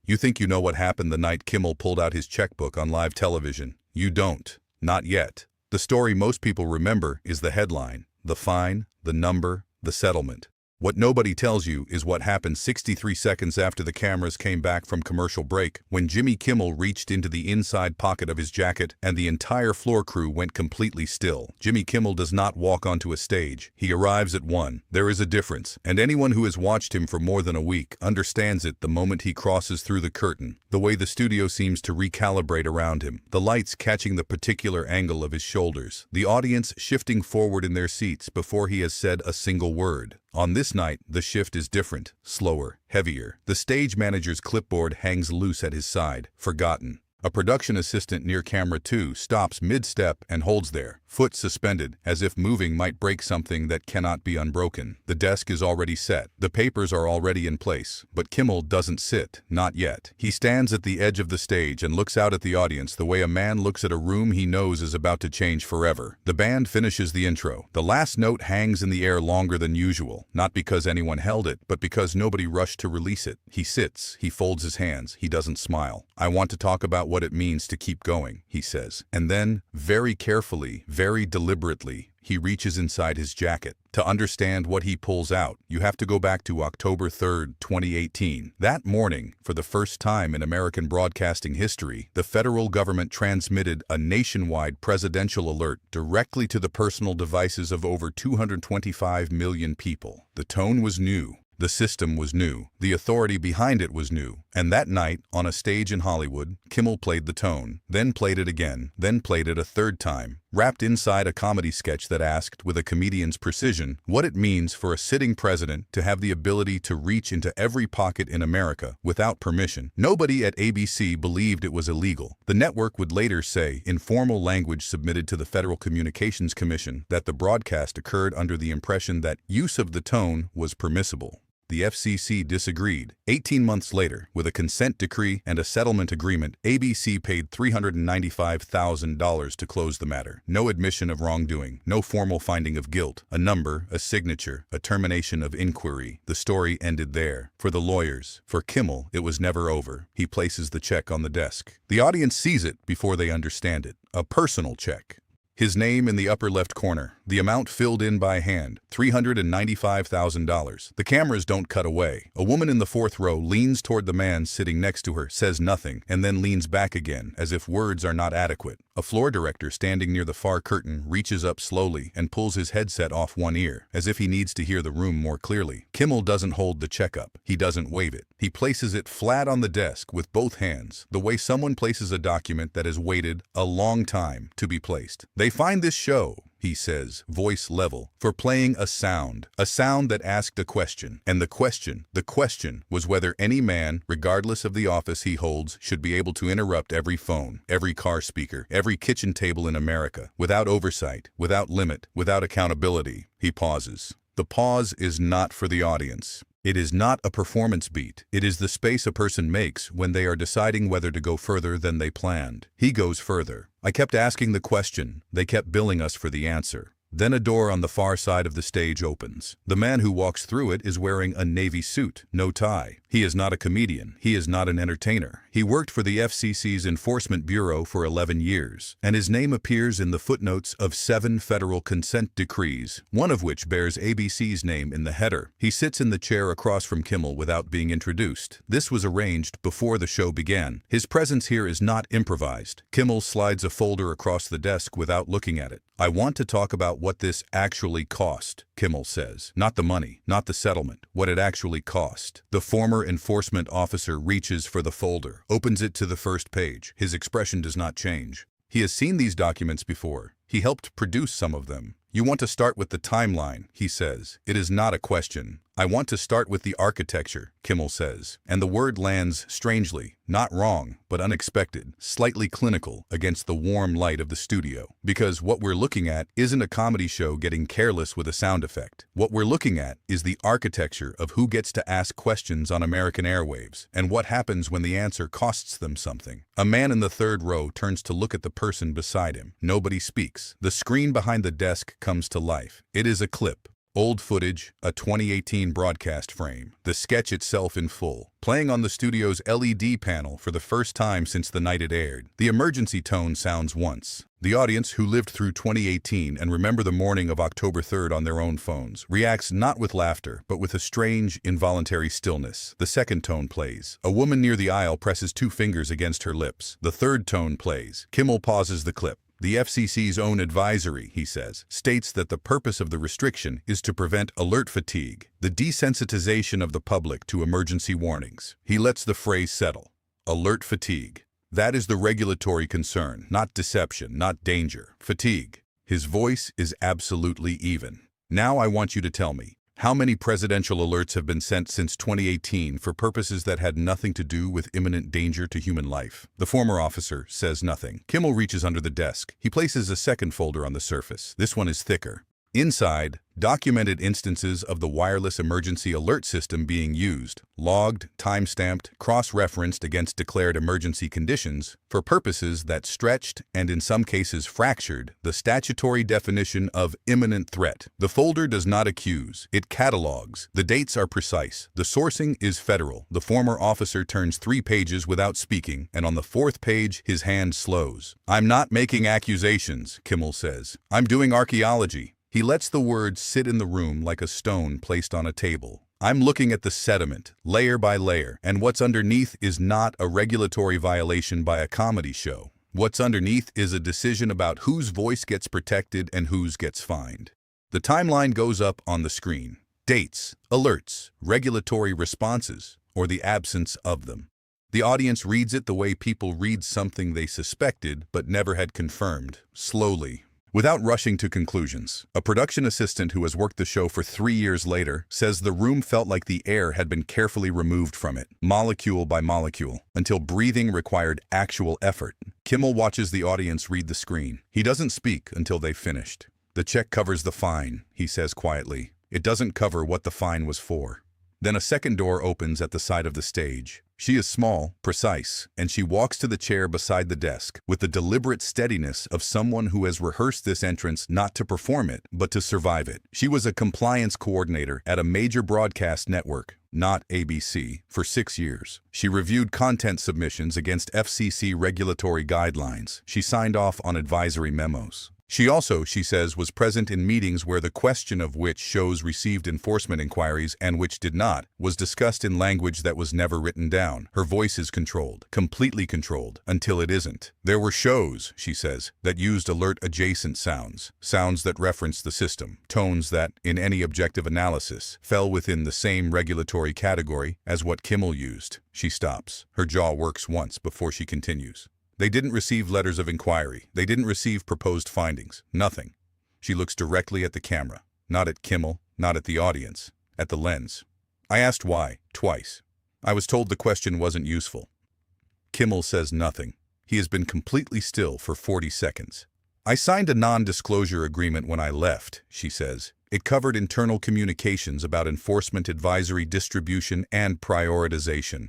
You think you know what happened the night Kimmel pulled out his checkbook on live television. You don't. Not yet. The story most people remember is the headline, the fine, the number, the settlement. What nobody tells you is what happened 63 seconds after the cameras came back from commercial break, when Jimmy Kimmel reached into the inside pocket of his jacket and the entire floor crew went completely still. Jimmy Kimmel does not walk onto a stage. He arrives at one. There is a difference, and anyone who has watched him for more than a week understands it the moment he crosses through the curtain. The way the studio seems to recalibrate around him, the lights catching the particular angle of his shoulders, the audience shifting forward in their seats before he has said a single word. On this night, the shift is different, slower, heavier. The stage manager's clipboard hangs loose at his side, forgotten. A production assistant near camera 2 stops mid-step and holds there, foot suspended, as if moving might break something that cannot be unbroken. The desk is already set. The papers are already in place. But Kimmel doesn't sit, not yet. He stands at the edge of the stage and looks out at the audience the way a man looks at a room he knows is about to change forever. The band finishes the intro. The last note hangs in the air longer than usual, not because anyone held it, but because nobody rushed to release it. He sits, he folds his hands, he doesn't smile. I want to talk about what it means to keep going, he says. And then, very carefully, very deliberately, he reaches inside his jacket. To understand what he pulls out, you have to go back to October 3rd, 2018. That morning, for the first time in American broadcasting history, the federal government transmitted a nationwide presidential alert directly to the personal devices of over 225 million people. The tone was new. The system was new. The authority behind it was new. And that night, on a stage in Hollywood, Kimmel played the tone, then played it again, then played it a third time, wrapped inside a comedy sketch that asked, with a comedian's precision, what it means for a sitting president to have the ability to reach into every pocket in America without permission. Nobody at ABC believed it was illegal. The network would later say, in formal language submitted to the Federal Communications Commission, that the broadcast occurred under the impression that use of the tone was permissible. The FCC disagreed. 18 months later, with a consent decree and a settlement agreement, ABC paid $395,000 to close the matter. No admission of wrongdoing, no formal finding of guilt, a number, a signature, a termination of inquiry. The story ended there. For the lawyers, for Kimmel, it was never over. He places the check on the desk. The audience sees it before they understand it. A personal check. His name in the upper left corner, the amount filled in by hand, $395,000. The cameras don't cut away. A woman in the fourth row leans toward the man sitting next to her, says nothing, and then leans back again, as if words are not adequate. A floor director standing near the far curtain reaches up slowly and pulls his headset off one ear, as if he needs to hear the room more clearly. Kimmel doesn't hold the check up. He doesn't wave it. He places it flat on the desk with both hands, the way someone places a document that has waited a long time to be placed. They find this show, he says, voice level, for playing a sound that asked a question. And the question was whether any man, regardless of the office he holds, should be able to interrupt every phone, every car speaker, every kitchen table in America, without oversight, without limit, without accountability. He pauses. The pause is not for the audience. It is not a performance beat. It is the space a person makes when they are deciding whether to go further than they planned. He goes further. I kept asking the question. They kept billing us for the answer. Then a door on the far side of the stage opens. The man who walks through it is wearing a navy suit, no tie. He is not a comedian. He is not an entertainer. He worked for the FCC's Enforcement Bureau for 11 years, and his name appears in the footnotes of 7 federal consent decrees, one of which bears ABC's name in the header. He sits in the chair across from Kimmel without being introduced. This was arranged before the show began. His presence here is not improvised. Kimmel slides a folder across the desk without looking at it. I want to talk about what this actually cost, Kimmel says. Not the money, not the settlement, what it actually cost. The former enforcement officer reaches for the folder, opens it to the first page. His expression does not change. He has seen these documents before. He helped produce some of them. You want to start with the timeline, he says. It is not a question. I want to start with the architecture, Kimmel says. And the word lands strangely, not wrong, but unexpected, slightly clinical against the warm light of the studio. Because what we're looking at isn't a comedy show getting careless with a sound effect. What we're looking at is the architecture of who gets to ask questions on American airwaves, and what happens when the answer costs them something. A man in the third row turns to look at the person beside him. Nobody speaks. The screen behind the desk comes to life. It is a clip. Old footage, a 2018 broadcast frame, the sketch itself in full, playing on the studio's LED panel for the first time since the night it aired. The emergency tone sounds once. The audience, who lived through 2018 and remember the morning of October 3rd on their own phones, reacts not with laughter, but with a strange, involuntary stillness. The second tone plays. A woman near the aisle presses 2 fingers against her lips. The third tone plays. Kimmel pauses the clip. The FCC's own advisory, he says, states that the purpose of the restriction is to prevent alert fatigue, the desensitization of the public to emergency warnings. He lets the phrase settle. Alert fatigue. That is the regulatory concern, not deception, not danger. Fatigue. His voice is absolutely even. Now I want you to tell me, how many presidential alerts have been sent since 2018 for purposes that had nothing to do with imminent danger to human life? The former officer says nothing. Kimmel reaches under the desk. He places a second folder on the surface. This one is thicker. Inside, documented instances of the wireless emergency alert system being used, logged, time-stamped, cross-referenced against declared emergency conditions for purposes that stretched and in some cases fractured the statutory definition of imminent threat. The folder does not accuse, it catalogs. The dates are precise. The sourcing is federal. The former officer turns 3 pages without speaking, and on the 4th page his hand slows. "I'm not making accusations," Kimmel says. "I'm doing archaeology." He lets the words sit in the room like a stone placed on a table. "I'm looking at the sediment, layer by layer, and what's underneath is not a regulatory violation by a comedy show. What's underneath is a decision about whose voice gets protected and whose gets fined." The timeline goes up on the screen. Dates, alerts, regulatory responses, or the absence of them. The audience reads it the way people read something they suspected but never had confirmed, slowly, without rushing to conclusions. A production assistant who has worked the show for 3 years later says the room felt like the air had been carefully removed from it, molecule by molecule, until breathing required actual effort. Kimmel watches the audience read the screen. He doesn't speak until they've finished. "The check covers the fine," he says quietly. "It doesn't cover what the fine was for." Then a second door opens at the side of the stage. She is small, precise, and she walks to the chair beside the desk with the deliberate steadiness of someone who has rehearsed this entrance not to perform it, but to survive it. She was a compliance coordinator at a major broadcast network, not ABC, for 6 years. She reviewed content submissions against FCC regulatory guidelines. She signed off on advisory memos. She also, she says, was present in meetings where the question of which shows received enforcement inquiries and which did not was discussed in language that was never written down. Her voice is controlled, completely controlled, until it isn't. There were shows, she says, that used alert-adjacent sounds, sounds that referenced the system, tones that, in any objective analysis, fell within the same regulatory category as what Kimmel used. She stops. Her jaw works once before she continues. "They didn't receive letters of inquiry. They didn't receive proposed findings. Nothing." She looks directly at the camera, not at Kimmel, not at the audience, at the lens. "I asked why, twice. I was told the question wasn't useful." Kimmel says nothing. He has been completely still for 40 seconds. "I signed a non-disclosure agreement when I left," she says. "It covered internal communications about enforcement advisory distribution and prioritization."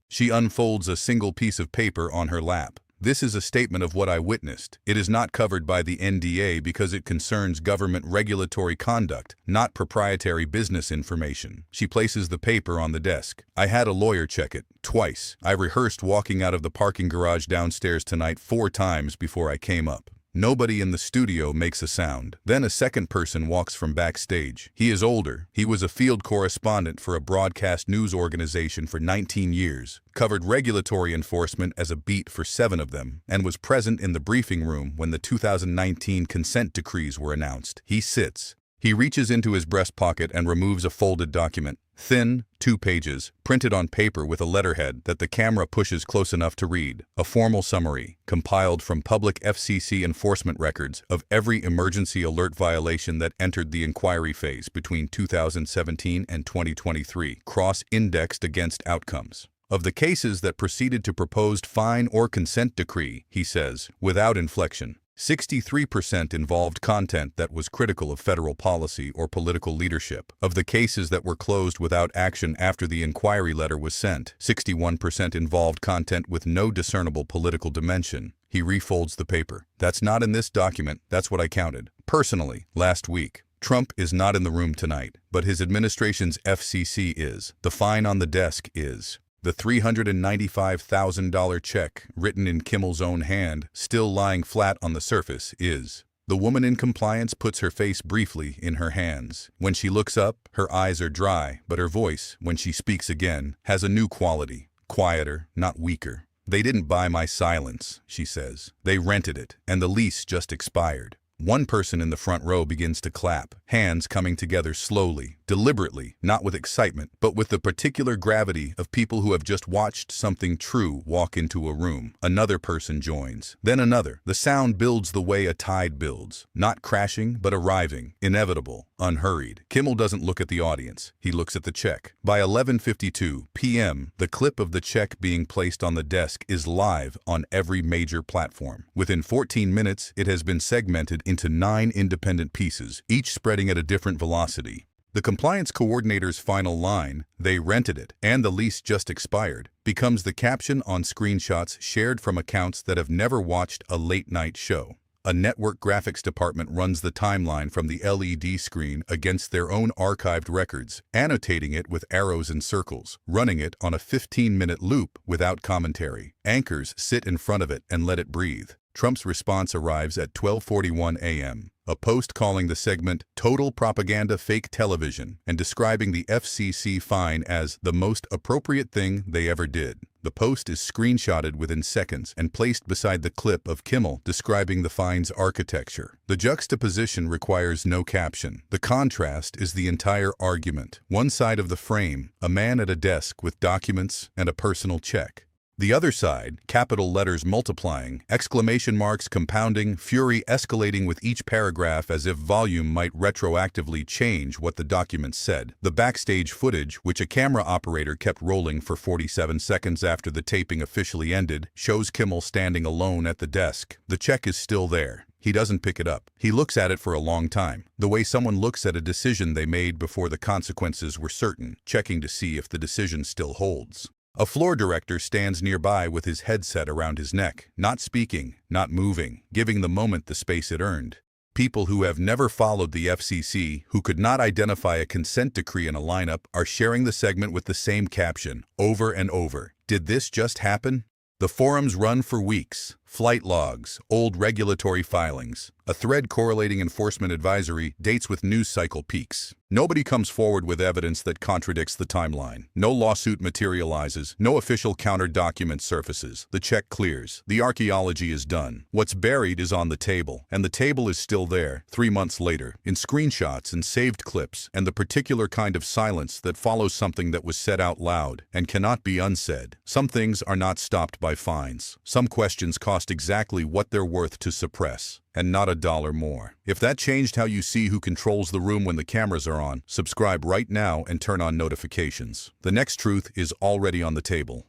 She unfolds a single piece of paper on her lap. "This is a statement of what I witnessed. It is not covered by the NDA because it concerns government regulatory conduct, not proprietary business information." She places the paper on the desk. "I had a lawyer check it, twice. I rehearsed walking out of the parking garage downstairs tonight 4 times before I came up." Nobody in the studio makes a sound. Then a second person walks from backstage. He is older. He was a field correspondent for a broadcast news organization for 19 years, covered regulatory enforcement as a beat for 7 of them, and was present in the briefing room when the 2019 consent decrees were announced. He sits. He reaches into his breast pocket and removes a folded document. Thin, 2 pages, printed on paper with a letterhead that the camera pushes close enough to read. A formal summary, compiled from public FCC enforcement records of every emergency alert violation that entered the inquiry phase between 2017 and 2023, cross-indexed against outcomes. Of the cases that proceeded to proposed fine or consent decree, he says, without inflection, 63% involved content that was critical of federal policy or political leadership. Of the cases that were closed without action after the inquiry letter was sent, 61% involved content with no discernible political dimension. He refolds the paper. "That's not in this document. That's what I counted. Personally, last week. Trump is not in the room tonight, but his administration's FCC is. The fine on the desk is. The $395,000 check, written in Kimmel's own hand, still lying flat on the surface, is. The woman in compliance puts her face briefly in her hands. When she looks up, her eyes are dry, but her voice, when she speaks again, has a new quality. Quieter, not weaker. "They didn't buy my silence," she says. "They rented it, and the lease just expired." One person in the front row begins to clap, hands coming together slowly, deliberately, not with excitement, but with the particular gravity of people who have just watched something true walk into a room. Another person joins, then another. The sound builds the way a tide builds, not crashing, but arriving, inevitable, unhurried. Kimmel doesn't look at the audience. He looks at the check. By 11:52 p.m., the clip of the check being placed on the desk is live on every major platform. Within 14 minutes, it has been segmented into 9 independent pieces, each spreading at a different velocity. The compliance coordinator's final line, "They rented it, and the lease just expired," becomes the caption on screenshots shared from accounts that have never watched a late-night show. A network graphics department runs the timeline from the LED screen against their own archived records, annotating it with arrows and circles, running it on a 15-minute loop without commentary. Anchors sit in front of it and let it breathe. Trump's response arrives at 12:41 a.m. A post calling the segment "total propaganda fake television" and describing the FCC fine as the most appropriate thing they ever did. The post is screenshotted within seconds and placed beside the clip of Kimmel describing the fine's architecture. The juxtaposition requires no caption. The contrast is the entire argument. One side of the frame, a man at a desk with documents and a personal check. The other side, capital letters multiplying, exclamation marks compounding, fury escalating with each paragraph as if volume might retroactively change what the document said. The backstage footage, which a camera operator kept rolling for 47 seconds after the taping officially ended, shows Kimmel standing alone at the desk. The check is still there. He doesn't pick it up. He looks at it for a long time, the way someone looks at a decision they made before the consequences were certain, checking to see if the decision still holds. A floor director stands nearby with his headset around his neck, not speaking, not moving, giving the moment the space it earned. People who have never followed the FCC, who could not identify a consent decree in a lineup, are sharing the segment with the same caption, over and over. Did this just happen? The forums run for weeks. Flight logs, old regulatory filings, a thread correlating enforcement advisory, dates with news cycle peaks. Nobody comes forward with evidence that contradicts the timeline. No lawsuit materializes, no official counter document surfaces. The check clears. The archaeology is done. What's buried is on the table, and the table is still there, 3 months later, in screenshots and saved clips, and the particular kind of silence that follows something that was said out loud and cannot be unsaid. Some things are not stopped by fines. Some questions cost exactly what they're worth to suppress, and not $1 more. If that changed how you see who controls the room when the cameras are on, subscribe right now and turn on notifications. The next truth is already on the table.